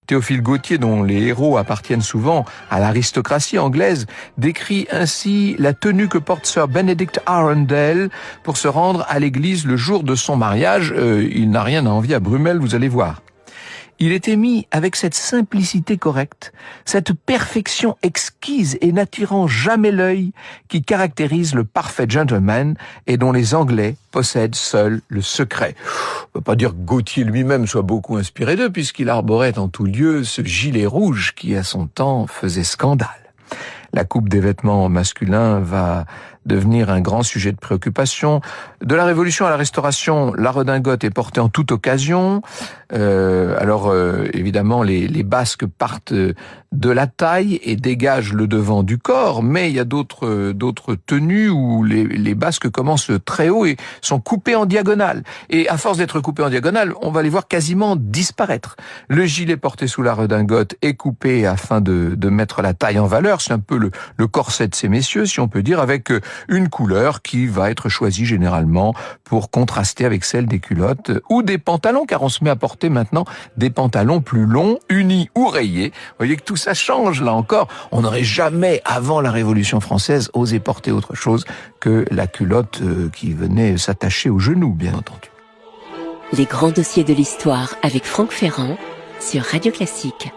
Théophile Gautier, dont les héros appartiennent souvent à l'aristocratie anglaise, décrit ainsi la tenue que porte Sir Benedict Arundel pour se rendre à l'église le jour de son mariage. Il n'a rien à envier à Brummel, vous allez voir. Il était mis avec cette simplicité correcte, cette perfection exquise et n'attirant jamais l'œil qui caractérise le parfait gentleman et dont les Anglais possèdent seuls le secret. On peut pas dire que Gautier lui-même soit beaucoup inspiré d'eux puisqu'il arborait en tout lieu ce gilet rouge qui à son temps faisait scandale. La coupe des vêtements masculins va devenir un grand sujet de préoccupation. De la Révolution à la Restauration, la redingote est portée en toute occasion. Évidemment, les basques partent de la taille et dégagent le devant du corps, mais il y a d'autres tenues où les basques commencent très haut et sont coupées en diagonale. Et à force d'être coupées en diagonale, on va les voir quasiment disparaître. Le gilet porté sous la redingote est coupé afin de mettre la taille en valeur. C'est un peu le corset de ces messieurs, si on peut dire, avec une couleur qui va être choisie généralement pour contraster avec celle des culottes ou des pantalons, car on se met à porter maintenant des pantalons plus longs, unis ou rayés. Vous voyez que tout ça change, là encore. On n'aurait jamais, avant la Révolution française, osé porter autre chose que la culotte qui venait s'attacher aux genoux, bien entendu. Les grands dossiers de l'histoire avec Franck Ferrand sur Radio Classique.